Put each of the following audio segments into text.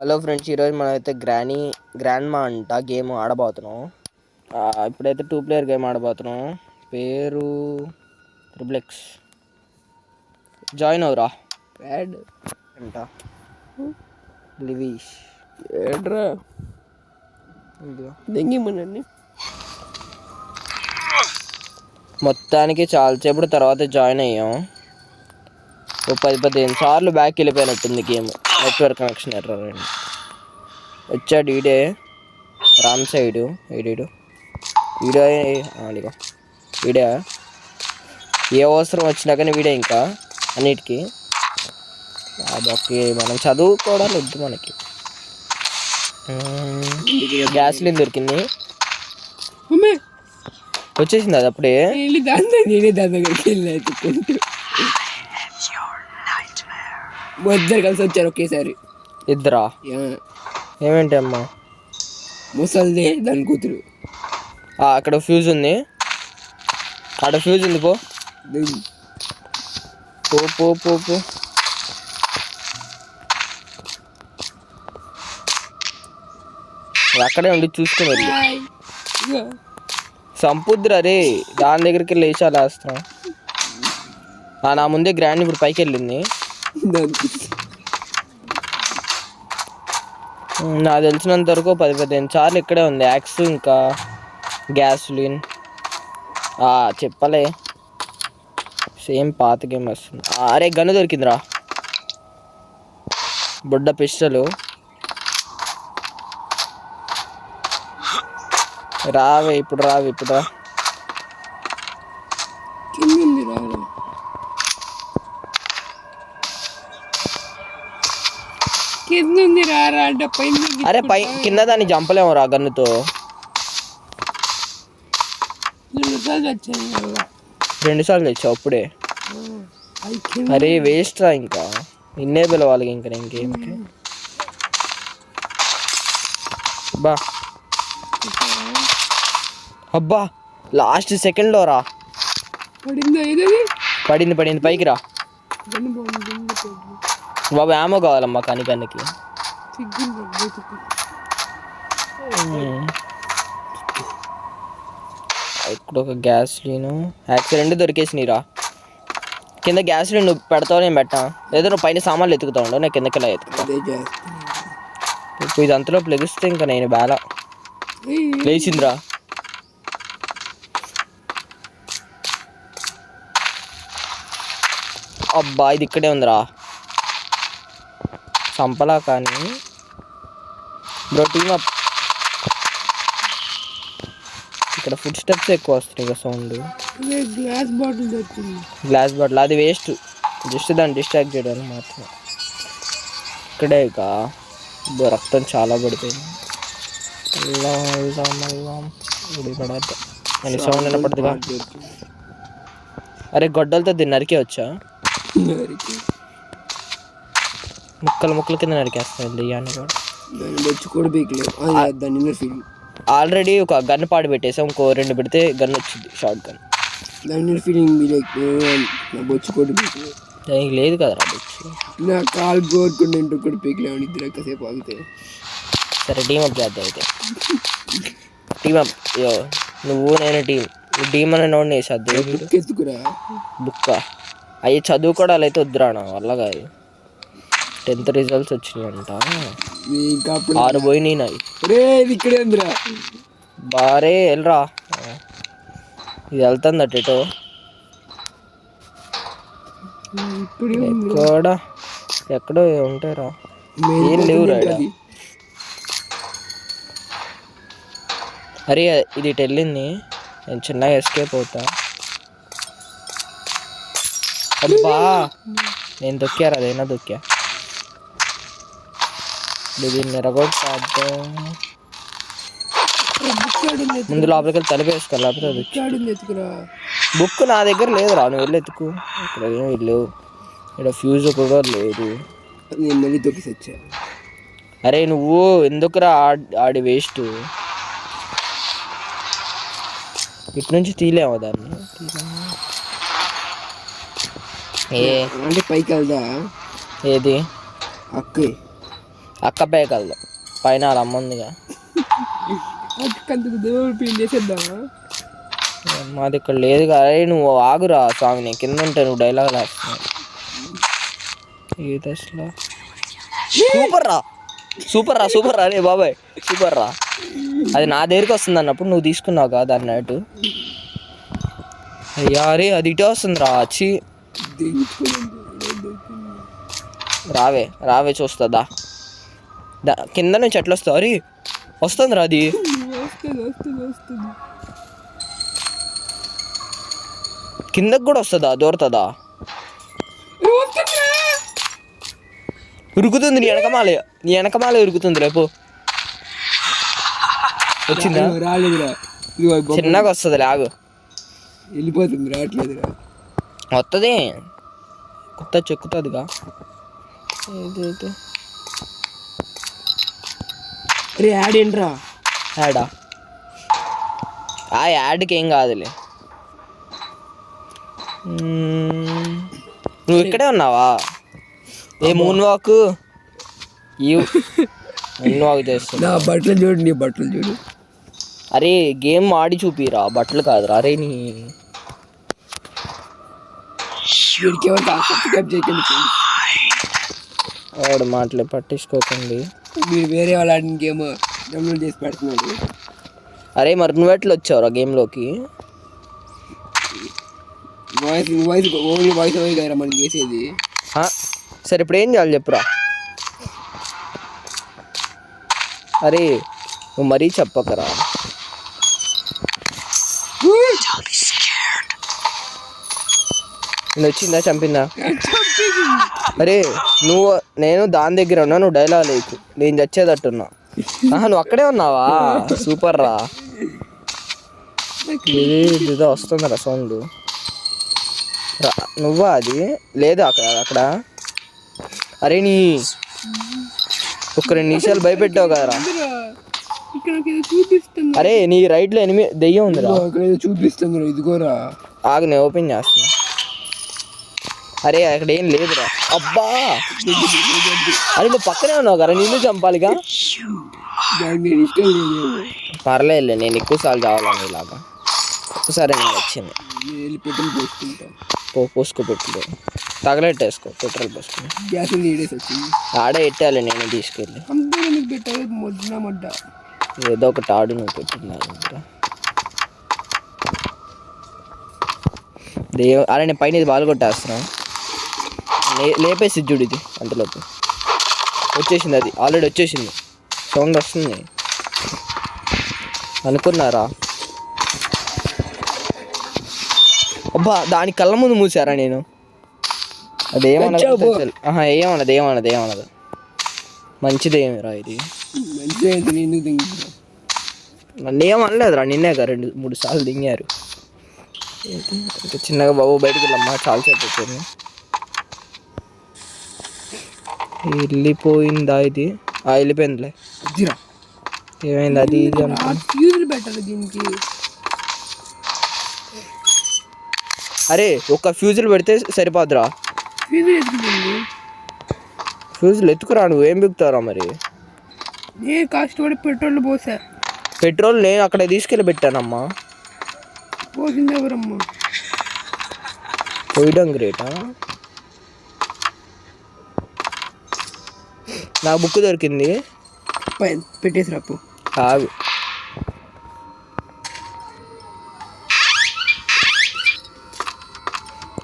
Hello friends, ఈరోజు మనమైతే grandma అంట గేమ్ ఆడబోతున్నాం. ఇప్పుడైతే 2 ప్లేయర్ గేమ్ ఆడబోతున్నాం. పేరు ట్రిప్లెక్స్. జాయిన్ అవురా. యాడ్ అంట లివీష్ ఏడ్రా దెంగిమనండి. మొత్తానికి చాలాసేపు తర్వాత జాయిన్ అయ్యాం. 10-15 సార్లు బ్యాక్ వెళ్ళిపోయినట్టుంది గేమ్. నెట్వర్క్ కనెక్షన్ ఎర్రర్ అండి. వచ్చాడు ఈడే రామ్ సైడు. ఈడీడు వీడియో వీడే ఏ అవసరం వచ్చినా కానీ వీడే ఇంకా అన్నిటికీ. అదొకే మనం చదువుకోవడానికి వద్దు మనకి. గ్యాస్లిన్ దొరికింది, వచ్చేసింది అది అప్పుడే. ఇద్దరు కలిసి వచ్చారు ఒకేసారి. ఇద్దరా? ఏమేంటి అమ్మా? ముసల్దే దాని కూతురు. అక్కడ ఫ్యూజ్ ఉంది, అక్కడ ఫ్యూజ్ ఉంది. పో పో పో పో పో. అక్కడే ఉండి చూసుకుని వెళ్ళి సంపుద్ర రే. దాని దగ్గరికి లేచి లేస్తున్నాం. నా ముందే గ్రాండ్ ఇప్పుడు పైకి వెళ్ళింది. నాకు తెలిసినంత వరకు 10-15 సార్లు ఇక్కడే ఉంది. యాక్స్ ఇంకా గ్యాస్లిన్ చెప్పలే. సేమ్ పాత గేమ్ వస్తుంది. అరే గన్ను దొరికిందిరా, బుడ్డ పిస్టలు. రావే ఇప్పుడు రా. అరే కింద దాన్ని చంపలేము రా గన్నుతో. 2 సార్లు తెచ్చావు అప్పుడే. అరే వేస్ట్ రా, ఇంకా నిన్నే పిలవాలి ఇంకా ఇంకేమికి. అబ్బా లాస్ట్ సెకండ్లో రా. పడింది పైకి రా బాబు. ఏమో కావాలమ్మా కనికి. ఇక్కడ ఒక గ్యాస్లీను యాక్సిడెంట్ దొరికేసినరా. కింద గ్యాస్లీన్ నువ్వు పెడతావు, నేను పెట్టా. ఏదో నువ్వు పైన సామాన్లు ఎత్తుకుతా ఉండవు, నేను కిందకి ఇలా ఎత్తుకుతా. ఇప్పుడు ఇది అంతలో లెగిస్తే ఇంకా నేను బేలా లేచిందిరా. అబ్బా ఇది ఇక్కడే ఉందిరా, చంపలా. కానీ బ్రో టీమ్ అప్. ఇక్కడ ఫుడ్ స్టెప్స్ ఎక్కువ వస్తున్నాయి కదా సౌండ్. గ్లాస్ బాటిల్ అది వేస్ట్, జస్ట్ దాన్ని డిస్ట్రాక్ట్ చేయడానికి మాత్రం. ఇక్కడే ఇక రక్తం చాలా పడిపోయింది. అని సౌండ్ వినపడుతుందిగా. అరే గొడ్డలతో దీన్ని నరికే వచ్చా. ముక్కల కింద నరికేస్తాయి దెయ్యాన్ని కూడా. ఆల్రెడీ ఒక గన్ పాడు పెట్టేసాం, ఇంకో 2 పెడితే గన్ వచ్చింది, షార్ట్ గన్. దానికి లేదు కదరా బొచ్చు. నా కాలు కోరుకుండా ఇంకొకటి పీక్లే కాసేపు ఆగితే. సరే టీమప్ చేద్దాం అయితే. టీమప్ నువ్వు నేను టీమ్ అనే నోడిని వేసేద్దాం. బుక్క అవి చదువుకోవడాలు అయితే వద్దురా, నా వల్ల కాదు. 10th రిజల్ట్స్ వచ్చినాయి అంట, 6 పోయినాయి నాయి. ఇక్కడే ఉందిరా బారే వెళ్ళరా. ఇది వెళ్తుంది అటో. ఎక్కడో ఉంటారా, ఏం లేవురా. అరే ఇది ఇటు వెళ్ళింది, నేను చిన్నగా ఎస్కేప్ అవుతా. అబ్బా నేను దొక్కారా, అదైనా దొక్కా. దీన్ని ఎరగొట్టాడు. ముందు లోపలికి వెళ్ళి తలిపేసుకో, లేకపోతే బుక్ నా దగ్గర లేదురా, నువ్వు వెళ్ళి ఎత్తుకు. ఇక్కడ ఏం లేవు, ఇక్కడ ఫ్యూజ్ కూడా లేదు. అరే నువ్వు ఎందుకురా ఆడి వేస్ట్. ఇటు నుంచి తీలేమో దాన్ని. పైకి వెళ్దా ఏది? అక్క పేకలదు పైన వాళ్ళ అమ్మ ఉందిగా. అక్కందుకు దేవుడు చేసేద్దామా? మాది ఇక్కడ లేదు కదా. నువ్వు ఆగురా స్వామి, నేను కింద ఉంటే నువ్వు డైలాగ్ వేస్తున్నావు. ఏది అసలు సూపర్ రా రే బాబాయ్, సూపర్ రా. అది నా దగ్గరికి వస్తుంది అన్నప్పుడు నువ్వు తీసుకున్నావు కదా దాన్ని అటు. అయ్యా రే అది ఇటే వస్తుంది రా. వచ్చి రావే చూస్తుందా కింద నుంచి ఎట్లా వస్తావు? అరే వస్తుంది రా అది. కిందకి కూడా వస్తుందా? దూరుతుందా? ఉరుకుతుంది నీ వెనకమాలే ఉరుకుతుంది. రేపు వచ్చిందా? రాలేదురా, చిన్నగా వస్తుంది లాగు. వెళ్ళిపోతుంది, రావట్లేదురా. వస్తుంది కొత్త చెక్కుతుందిగా. అరే యాడ్ ఏంట్రా? యాడా? ఆ యాడ్కి ఏం కాదులే. నువ్వు ఇక్కడే ఉన్నావా? ఏ మూన్ వాక్ చేస్తున్నా. నా బట్టలు చూడు, నీ బట్టలు చూడు. అరే గేమ్ ఆడి చూపిరా, బట్టలు కాదురా. అరే నీ వాడు మాటలే పట్టించుకోకండి. మీరు వేరే వాళ్ళు ఆడిన గేమ్ డౌన్లోడ్ చేసి పెడుతున్నాడు. అరే మరి నువ్వు ఎట్లా వచ్చావురా గేమ్లోకి? వాయిస్ ఓవర్ కదా మనం చేసేది. సరే ఇప్పుడు ఏం చేయాలి చెప్పురా. అరే నువ్వు మరీ చెప్పకరా. నేను వచ్చిందా చంపిందా? అరే నేను దాని దగ్గర ఉన్నా, నువ్వు డైలాగ్ లేకు. నేను చచ్చేటట్టున్నా. నువ్వు అక్కడే ఉన్నావా? సూపర్ రా. ఇదో వస్తుందిరా సౌండ్. నువ్వా అది? లేదు అక్కడ. అరే నీ ఒక 2 నిమిషాలు భయపెట్టావు కదరా. అరే నీ రైట్లో దెయ్యం ఉందిరా. చూపిస్తుంది, ఇదిగోరా. ఆగు నేను ఓపెన్ చేస్తున్నా. అరే అక్కడ ఏం లేదురా. అబ్బా అరే నువ్వు పక్కనే ఉన్నావు కదా, నిన్ను చంపాలిగా. పర్లేదులే, నేను ఎక్కువసార్లు చావాలని ఇలాగా. ఒక్కసారి నేను వచ్చింది. పోసుకో పెట్టుకో, తగలెట్టేసుకో పెట్రోల్ పోసుకుని. ఆడే పెట్టాలి నేను తీసుకెళ్ళి. ఏదో ఒకటి ఆడు నువ్వు పెట్టున్నాను. అరే నేను పైన ఇది బాల్ కొట్టేస్తున్నా. లేపేసి చూడు ఇది. అంతలోపు వచ్చేసింది, అది ఆల్రెడీ వచ్చేసింది. సౌండ్ వస్తుంది అనుకున్నారా? అబ్బా దాని కళ్ళ ముందు మూసారా నేను. అదేమన్నది? ఏమన్నది? మంచిదేమిరా ఇది. నన్ను ఏమనలేదురా, నిన్నే కదా 2-3 సార్లు దింగారు. ఇంకా చిన్నగా బాబు బయటికి వెళ్ళమ్మా, చాలాసేపు వచ్చాను. వెళ్ళిపోయిందా ఇది? వెళ్ళిపోయిందిలే. ఏమైంది? అది ఇది అరే ఒక్క ఫ్యూజులు పెడితే సరిపోద్దురా. ఫ్యూజులు ఎత్తుకురా. నువ్వు ఏం బిగుతావురా మరి? నేను కష్టపడి పెట్రోల్ పోసా. పెట్రోల్ నేను అక్కడ తీసుకెళ్ళి పెట్టానమ్మా. పోసింది ఎవరమ్మా? పోయడం గ్రేటా. నా బుక్ దొరికింది, పెట్టేసి రాపు. కాదు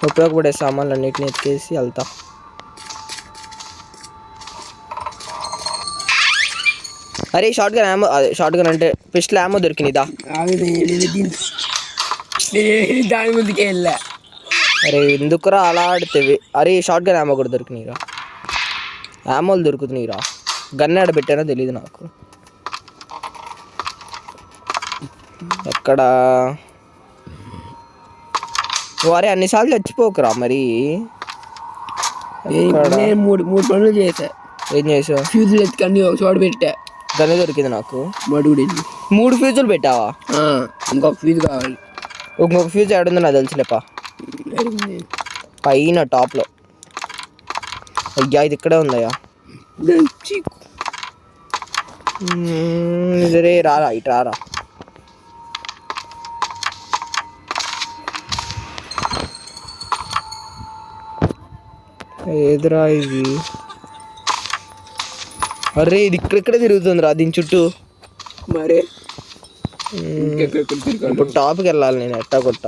ఉపయోగపడే సామాన్లు అన్నిటిని ఎత్తికేసి వెళ్తా. అరే షార్ట్ గన్ అంటే పిస్టల్ యామో దొరికిందా? దాని ముందుకే వెళ్ళా. అరే ఎందుకురా అలా ఆడితేవి? అరే షార్ట్ గన్ యామో కూడా దొరికినాయిరా. యామోలు దొరుకుతున్నాయిరా. గన్ ఆడ పెట్టానో తెలీదు నాకు. ఎక్కడ? వారే అన్నిసార్లు చచ్చిపోకురా మరి. మూడు పనులు చేసా. ఏం చేసావు? ఫ్యూజులు ఎత్తుకని ఒక చోట పెట్టా. గన్ను దొరికింది నాకు. 3 ఫ్యూజులు పెట్టావా? ఇంకొక ఫ్యూజ్ కావాలి. ఇంకొక ఫ్యూజ్ ఆడుందో నాకు తెలుసులేపా. పైన టాప్లో. అయ్యా ఇది ఇక్కడే ఉందయ్యా. రే రారా ఇటు రారా. ఏదిరా ఇది? అరే ఇది ఇక్కడెక్కడే తిరుగుతుంది రా దీని చుట్టూ. మరే ఇప్పుడు టాప్కి వెళ్ళాలి నేను ఎట్టా కొట్ట.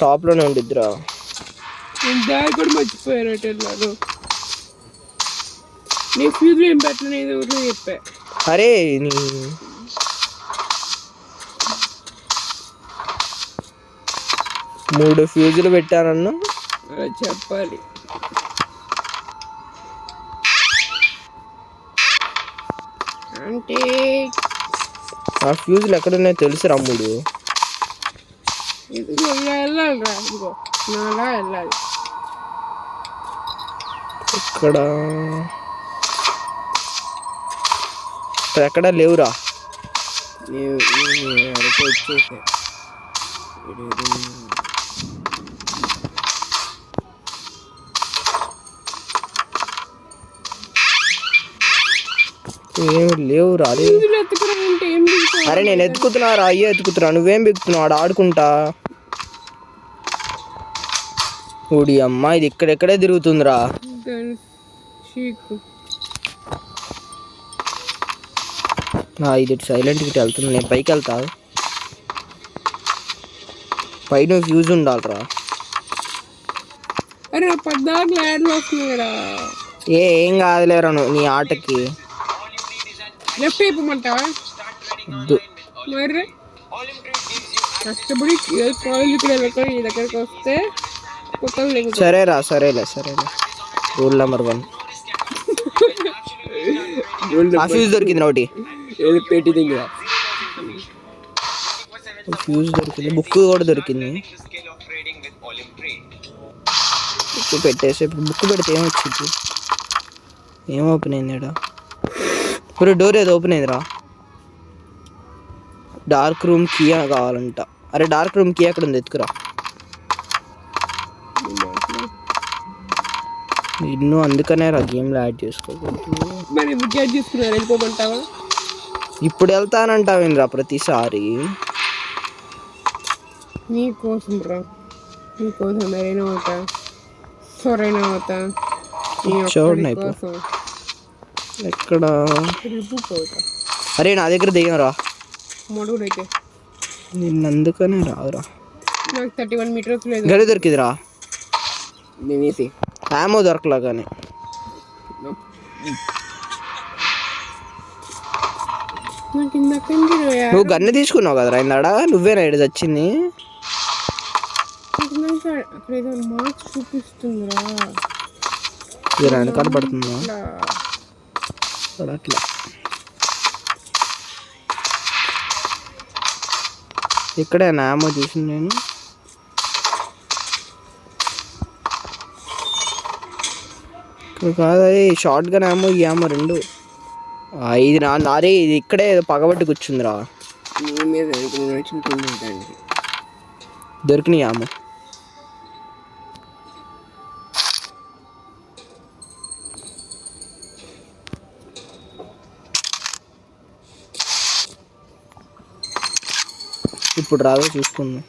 టాప్లోనే ఉండిద్దిరా. దారి కూడా మర్చిపోయారట వెళ్ళారు. నీ ఫ్యూజులు ఏం పెట్టలేదు ఊర్లో చెప్పా. అరే నీ 3 ఫ్యూజులు పెట్టానన్ను అలా చెప్పాలి. అంటే ఆ ఫ్యూజులు ఎక్కడున్నాయో తెలుసురా 3. ఇదిగో ఇలా వెళ్ళాలి రా. ఇదిగో నాలా వెళ్ళాలి. ఇక్కడ ఎక్కడా లేవురా. వచ్చేసా. ఏం లేవురా. అరే నేను ఎత్తుకుతున్నారా, అయ్యే ఎత్తుకుతున్నా. నువ్వేం బిక్కుతున్నావు? ఆడ ఆడుకుంటా. ఊడి అమ్మ ఇది ఇక్కడెక్కడే తిరుగుతుందిరా. ఇది సైలెంట్కి వెళ్తుంది. నేను పైకి వెళ్తా. పైన ఫ్యూజ్ ఉండాలిరా. అరే 14 ల్యాండ్ వస్తున్నాయిరా. ఏం కాదులేరా నీ ఆటకి. లెఫ్ట్ అయిపోమంటావా? మరి కష్టపడి కాలేజీకి వెళ్ళక ఈ దగ్గరికి వస్తే సరేరా. సరేలే రూల్ నెంబర్ 1. ఫ్యూజ్ దొరికింది ఒకటి. పెట్టి దగ్గర ఫ్యూజ్ దొరికింది. బుక్ కూడా దొరికింది. బుక్ పెట్టేసి ఇప్పుడు బుక్ పెడితే ఏమొచ్చింది? ఏం ఓపెన్ అయింది ఇక్కడ? ఇప్పుడు డోర్ ఏదో ఓపెన్ అయిందిరా. డార్క్ రూమ్ కీ కావాలంట. అరే డార్క్ రూమ్ కీ ఎక్కడ ఉంది? ఎత్తుకురా. ఇన్ను అందుకనే రా గేమ్లో యాడ్ చేసుకోకూడదు. వెళ్ళిపోమంటావా? ఇప్పుడు వెళ్తానంటావేంద్రా ప్రతిసారి? నీకోసం రా, నీకోసం ఎవరైనా అవుతా, సొరైనా అవుతా. ఎక్కడ? అరే నా దగ్గర దెయ్యం రా. మొడుగుడైతే నిన్ను అందుకనే రాదురా. నాకు 31 మీటర్స్ లేదు. గడి దొరికిదిరా. నేనేసి ఆమో దొరకలా కానీ. నువ్వు గన్ను తీసుకున్నావు కదరా ఇందాడ. నువ్వేనా ఇక్కడ చచ్చింది? అక్కడ ఏదో మార్క్స్ చూపిస్తుందిరా. ఇది వెనకాల పడుతుందా? అట్లా ఇక్కడే నామో చూసింది నేను. ఇక్కడ కాదు షార్ట్ గన్ ఏమో ఈ ఏమో 2. ఇది నారే. ఇది ఇక్కడే పగబట్టి కూర్చుందిరా. దొరికినాయి ఏమో. ఇప్పుడు రాదో చూసుకుందాం.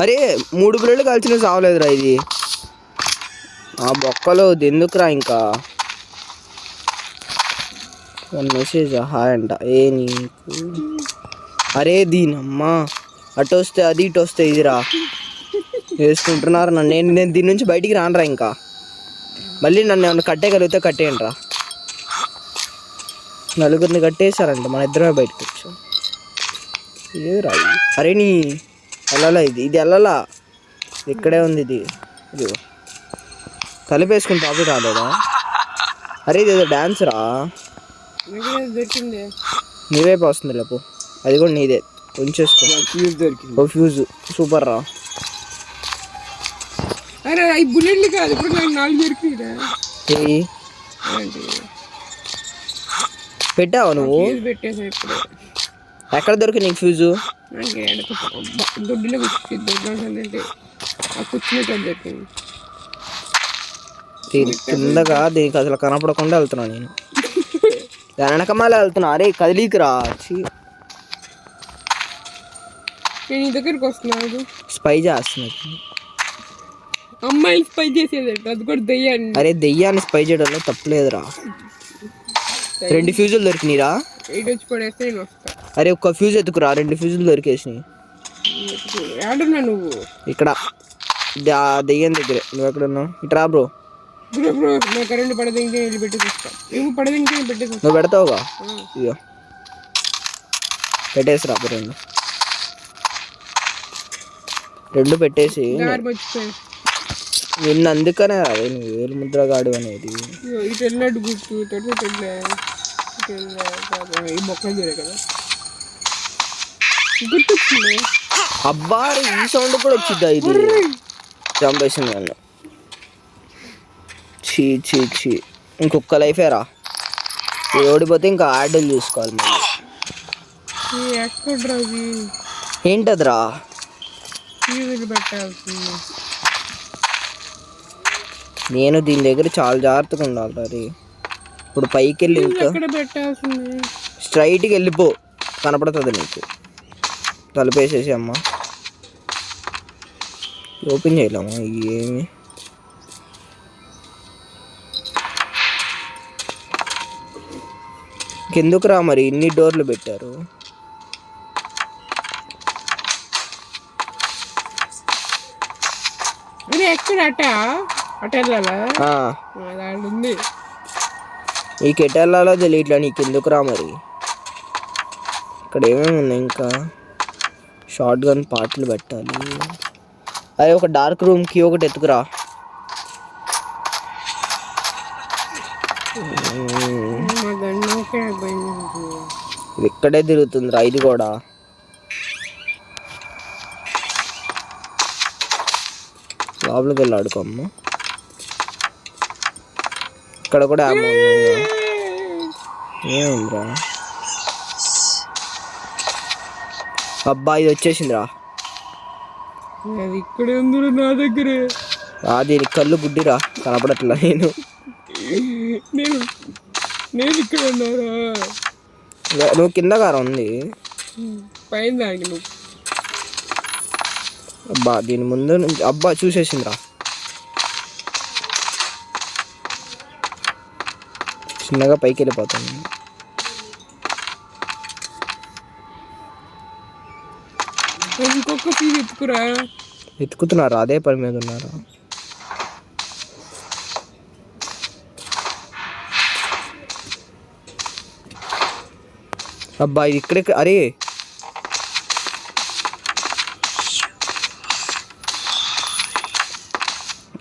అరే 3 బుల్లెట్లు కాల్చిన సావలేదురా ఇది. ఆ బొక్కలో ఎందుకురా ఇంకా. 1 మెసేజ్ హాయ్ అంట. నీకు అరే దీనమ్మా. అటు వస్తే అది, ఇటు వస్తే ఇదిరా. వేసుకుంటున్నారు నన్ను. నేను దీని నుంచి బయటికి రానరా ఇంకా. మళ్ళీ నన్ను ఏమన్నా కట్టేయగలిగితే కట్టేయండి రా. 4గురిని కట్టేశారంట. మన ఇద్దరమే బయటకు వచ్చాం. ఏదిరా అరే నీ వెళ్ళాలా? ఇది వెళ్ళాలా? ఇక్కడే ఉంది ఇది. ఇది కలిపేసుకుని టాపిక్ రాలేదా? అరే ఇది ఏదో డ్యాన్స్ రా. నీవైపు వస్తుంది లేపు. అది కూడా నీదే. ఉంచేసుకో. ఓ ఫ్యూజ్ సూపర్ రా. అరే ఈ బుల్లెట్లు కాదు. ఇప్పుడు నాకు 4 దొరికిందా? పెట్టావా నువ్వు? పెట్టేసా ఇప్పుడు. ఎక్కడ దొరికి నీకు ఫ్యూజు? దొడ్డిలో కూర్చుంటే కూర్చున్నట్టు దొరికింది. కిందగా దీనికి అసలు కనపడకుండా వెళ్తున్నాను నేను. దాని వెనకమాల వెళ్తున్నా. అరే కదిలీకి వచ్చి నేను ఈ దగ్గరికి వస్తున్నాను. స్పై చేస్తున్నా. అమ్మాయిలు స్పై చేసేది అది కూడా దెయ్యాన్ని. అరే దెయ్యాన్ని స్పై చేయడంలో తప్పులేదురా. 2 ఫ్యూజులు దొరికినాయిరా. ఇటు వచ్చి పడేస్తే నేను వస్తా. అరే ఒక్క ఫ్యూజ్ ఎత్తుకురా. 2 ఫ్యూజులు దొరికేసినాయి. ఆడున్నా నువ్వు ఇక్కడ దెయ్యం దగ్గరే. నువ్వు ఎక్కడ ఉన్నావు? ఇట్రా బ్రో. బ్రో నా కరెంట్ పడదేంకే వెళ్ళి పెట్టేసి నువ్వు పడదేంకే పెట్టేసి నువ్వు పెడతావుగా? ఇక పెట్టేసిరా 2 పెట్టేసి. నిన్న అందుకనే అదే నువ్వు వేలు ముద్రగాడు అనేది. ఇటు వెళ్ళాడు గుర్తు ఈ మొక్కలు చూడే కదా గుర్తొచ్చింది. అబ్బా ఈ సౌండ్ కూడా వచ్చిద్దా? ఇది చంపేసింది నన్ను. చీ చీ చీ. ఇంకొక లైఫేరా. ఓడిపోతే ఇంకా ఆర్డర్లు చూసుకోవాలి మళ్ళీ. ఏంటదిరా? నేను దీని దగ్గర చాలా జాగ్రత్తగా ఉండాలి. అది ఇప్పుడు పైకి వెళ్ళి ఇంకా స్ట్రైట్కి వెళ్ళిపో, కనపడుతుంది నీకు. తలుపేసేసి అమ్మ. ఓపెన్ చేయలేమా? ఏమి కిందకు రా. మరి ఇన్ని డోర్లు పెట్టారు. ఎక్కడ అట వెళ్ళాలా? ఉంది ఈ కెటెల్లాలో తెలియట్లా. నీకు ఎందుకు రా మరి. ఇక్కడ ఏమేమి ఉన్నాయి? ఇంకా షార్ట్ గన్ పార్ట్లు పెట్టాలి. అదే ఒక డార్క్ రూమ్కి ఒకటి ఎత్తుకురా. ఇది ఇక్కడే తిరుగుతుందిరా. ఇది కూడా లోపలికి వెళ్ళి ఆడుకోమ్మ. ఇక్కడ కూడా ఏముందిరా? అబ్బా ఇది వచ్చేసిందిరా. ఇక్కడే ఉంది నా దగ్గరే. దీనికి కళ్ళు గుడ్డిరా, కనపడట్లా. నేను ఇక్కడ ఉన్నారా? నువ్వు కింద కారం ఉంది పైన దానికి నువ్వు. అబ్బా దీని ముందు నుంచి అబ్బా చూసేసిందిరా. చిన్నగా పైకి వెళ్ళిపోతాను. ఇంకొక ఫీజు ఎత్తుకురా. ఎత్తుకుతున్నారా? అదే పని మీద ఉన్నారా? అబ్బా ఇది ఇక్కడే. అరే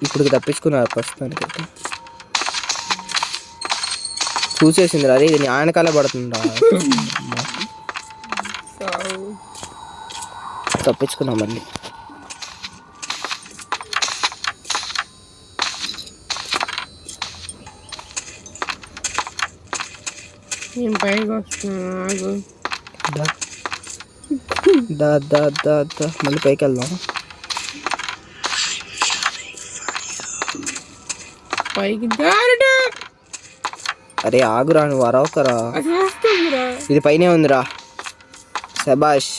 ఇప్పుడు తప్పించుకున్నారు ప్రస్తుతానికి. చూసేసింది. అరే ఇది న్యాయకాలే పడుతుందా? తప్పించుకున్నా మళ్ళీ. నేను పైకి వస్తున్నాను. మళ్ళీ పైకి వెళ్దాం. పైకి అరే ఆగురా, నువ్వు అరవకరా. ఇది పైనే ఉందిరా. శబాష్.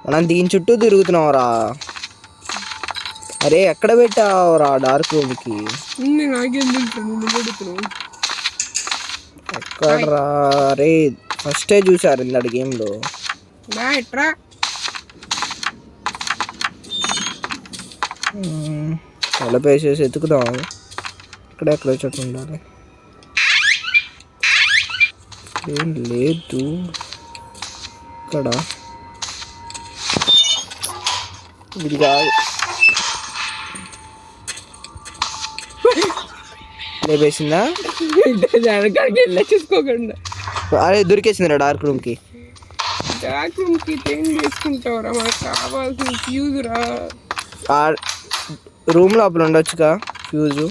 మనం దీని చుట్టూ తిరుగుతున్నావురా. అరే ఎక్కడ పెట్టావురా డార్క్ రూమ్కి? ఎక్కడరా? అరే ఫస్టే చూసారు ఇందాడు గేమ్లో. తలపేసేసి ఎత్తుకుదాం. ఎక్కడెక్కడ చోటు ఉండాలి. ఏం లేదు ఇక్కడ. ఇది కాదు. లేపేసిందా? చూసుకోకుండా. అరే దొరికేసిందిరా డార్క్ రూమ్కి. డార్క్ రూమ్కి ఏం చేసుకుంటావురా? మనకు కావాల్సిన ఫ్యూజ్ రా. రూమ్ లోపల ఉండొచ్చుగా ఫ్యూజు.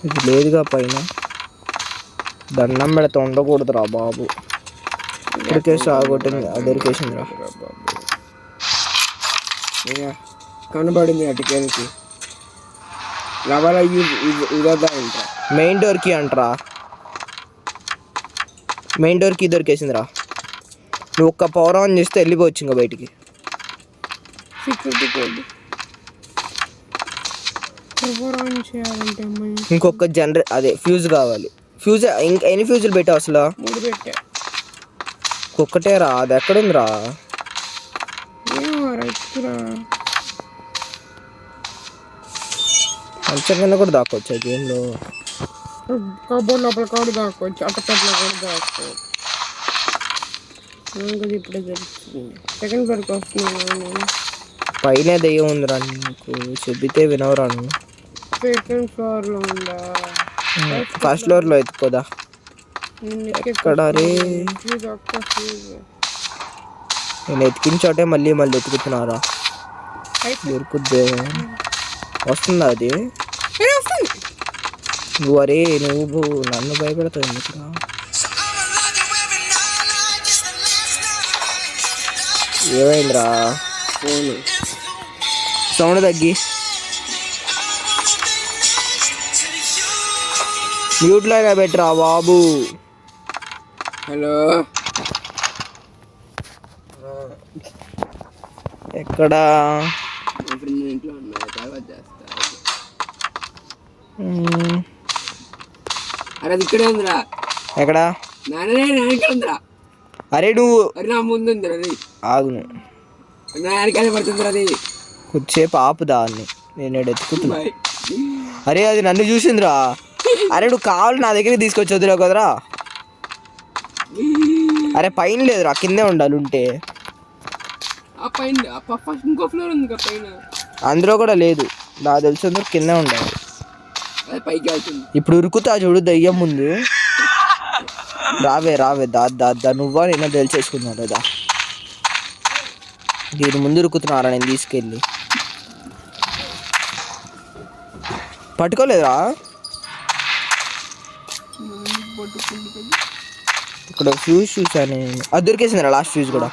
ఇది లేదుగా పైన. దండం పెడితే ఉండకూడదురా బాబు. ఇప్పటికే సాగొట్టింది, అదరికేసిందిరా. కనబడింది అటుకెళ్ళకి రవాల ఇదొద్దా అంట. మెయిన్ డోర్కి అంటరా, మెయిన్ డోర్కి దొరికేసిందిరా. నువ్వు ఒక్క పవర్ ఆన్ చేస్తే వెళ్ళిపోవచ్చు ఇంకా బయటికి. ఇంకొక అదే ఫ్యూజ్ కావాలి. ఫ్యూజ్ ఇంకా ఎన్ని ఫ్యూజులు పెట్టావు అసలు? 3 పెట్టా. ఒక్కటే రా, అది ఎక్కడుందిరా? మంచం కింద కూడా దాక్కోవచ్చు ఆ గేమ్లో. కబోర్డ్ లోపల కూడా దాక్కోవచ్చు, అట్టపెట్టలో కూడా దాక్కోవచ్చు. ఇప్పుడే జరుగుతుంది. సెకండ్ ఫ్లోర్కి వస్తున్నాను. పైన దెయ్యం ఉందిరా, నీకు చెబితే వినవరా నువ్వు. సెకండ్ ఫ్లోర్లో ఉందా? ఫస్ట్ ఫ్లోర్లో ఎత్తుకోదా. ఎక్కడ రే? నేను ఎతికిన చోటే మళ్ళీ ఎతుకుతున్నారా? దొరుకుద్దే. వస్తుందా అది? నువ్వు అరే నువ్వు నన్ను భయపెడతావు ఎందుకురా? ఏమైందిరా? సౌండ్ తగ్గి మ్యూట్లో అయినా పెట్టరా బాబు. హలో, ఎక్కడా? ఇంట్లో ఉన్నా, తర్వాత చేస్తా. అరే అది ఇక్కడే ఉందిరా. ఎక్కడా? ఇక్కడ ఉందిరా. అరే నువ్వు అరే నా ముందు ఉందిరా. అది ఆగును, నా వెనకాల పడుతుందిరా. అది కొద్దిసేపు ఆపుదా అని నేను ఎత్తుకుతున్నా. అరే అది నన్ను చూసిందిరా. అరే నువ్వు కావాలి నా దగ్గరికి తీసుకొచ్చి వదిలేవు కదరా. అరే పైన లేదురా, కిందే ఉండాలి ఉంటే. ఇంకో ఫ్లోర్ ఉంది పైన, అందులో కూడా లేదు. నాకు తెలిసి కిందే ఉండాలి. పైకి వెళ్తుంది. ఇప్పుడు ఉరుకుతా చూడు దయ్యం ముందు. రావే రావే, దా నువ్వా నేను తెలిసేసుకున్నా లేదా? దీని ముందు ఉరుకుతున్నారా? నేను తీసుకెళ్ళి పట్టుకోలేదురా. ఇక్కడ ఫ్యూజ్ చూసాను, అది దొరికేసిందిరా లాస్ట్ ఫ్యూజ్ కూడా.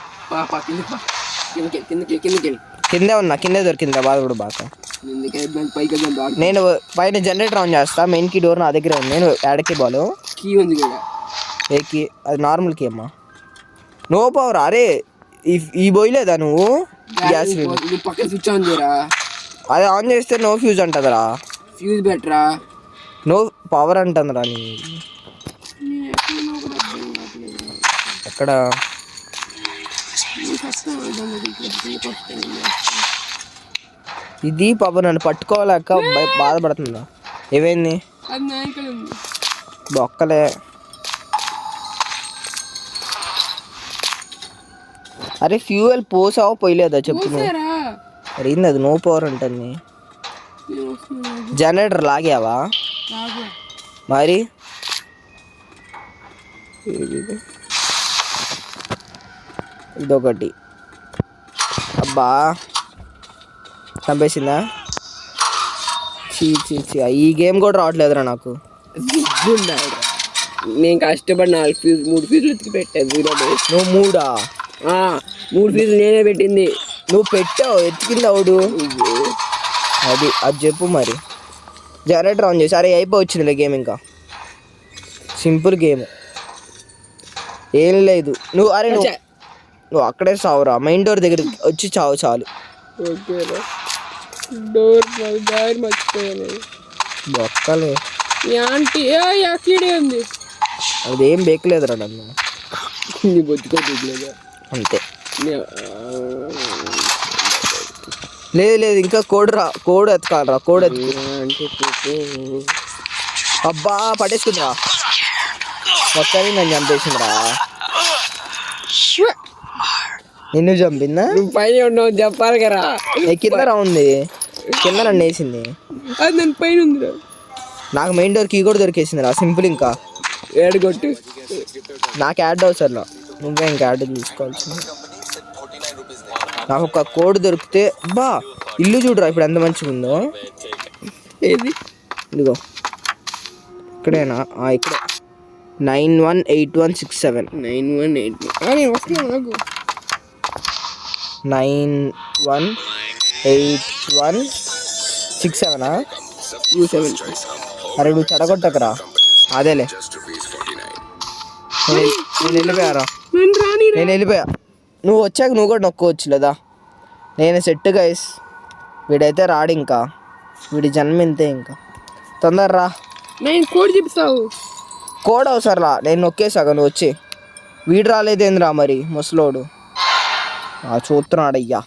కిందే ఉన్నా, కిందే దొరికిందిరా బాధ కూడా బాగా. నేను పైన జనరేటర్ ఆన్ చేస్తా. మెయిన్ కీ డోర్ నా దగ్గర ఉంది. నేను యాడకి బాలు కీ ఉంది కదా. ఏ కీ? అది నార్మల్ కీ అమ్మా. No power. అరే ఈ పోయలేదా నువ్వు? గ్యాస్ పక్కన స్విచ్ ఆన్ చేయరా. అది ఆన్ చేస్తే నో ఫ్యూజ్ అంటదిరా. ఫ్యూజ్ బెటరా, నో పవర్ అంటుందిరా. నీ ఎక్కడ? ఇది పాప నన్ను పట్టుకోలేక బాధపడుతుందా? ఏమైంది? బొక్కలే. అరే ఫ్యూయల్ పోసావా పోయలేదా చెప్పు. అరేంది అది నో పవర్ అంటుంది. జనరేటర్ లాగావా మరి? ఇదొకటి. అబ్బా చంపేసిందా? ఈ గేమ్ కూడా రావట్లేదురా నాకు. నేను కష్టపడి 3 ఫీజులు ఎత్తికి పెట్టాను. 0 days. నువ్వు 3 ఫీజులు నేనే పెట్టింది. నువ్వు పెట్టావు, ఎత్తుకింది అవుడు. అది చెప్పు మరి. జనరేటర్ ఆన్ చేసి. అరే అయిపోవచ్చిందిలే గేమ్. ఇంకా సింపుల్ గేమ్ ఏం లేదు. నువ్వు అక్కడే చావురా. మెయిన్ డోర్ దగ్గర వచ్చి చావు చాలు. డోర్ మర్చిపోయాను. బొక్కలే. ఉంది. అదేం బేకలేదురా నన్ను. అంతే. లేదు ఇంకా కోడ్ ఎత్తుకాలరా. కోడ్ ఎత్తుకు. అబ్బా పట్టేసుకుందిరా. మొత్తాన్ని నన్ను చంపేసిందిరా. నిన్ను చంపిందా? నువ్వు పైన ఉన్నావు చెప్పాలి కదా. కింద రా ఉంది. కింద నన్ను వేసింది. అది నన్ను పైన ఉంది. నాకు మెయిన్ డోర్ కీ కూడా దొరికేసిందిరా. సింపుల్. ఇంకా యాడ్ కొట్టు. నాకు యాడ్ అవసరం. నువ్వే ఇంకా యాడ్ తీసుకోవాల్సింది. నాకు ఒక కోడ్ దొరికితే బా ఇల్లు చూడరా ఇప్పుడు ఎంత మంచిగా ఉందో. ఏది? ఇదిగో ఇక్కడేనా? ఇక్కడే. 918167. 9181. నేను వస్తున్నా నాకు 918167. 27. అరే నువ్వు చెడగొట్టకరా. అదేలే నేను వెళ్ళిపోయారా. నన్ను రాని నేను వెళ్ళిపోయా. నువ్వు వచ్చాక నువ్వు కూడా నొక్కోవచ్చు లేదా. నేను సెట్ గైస్. వీడైతే రాడు ఇంకా. వీడి జన్మ ఇంతే ఇంకా. తొందరరా. నేను కోడ్ చెప్తావు. కోడ్ అవసరంలా, నేను నొక్కేసాక నువ్వు వచ్చి. వీడు రాలేదేంద్రా మరి ముసలోడు. చూస్తున్నాడయ్యా.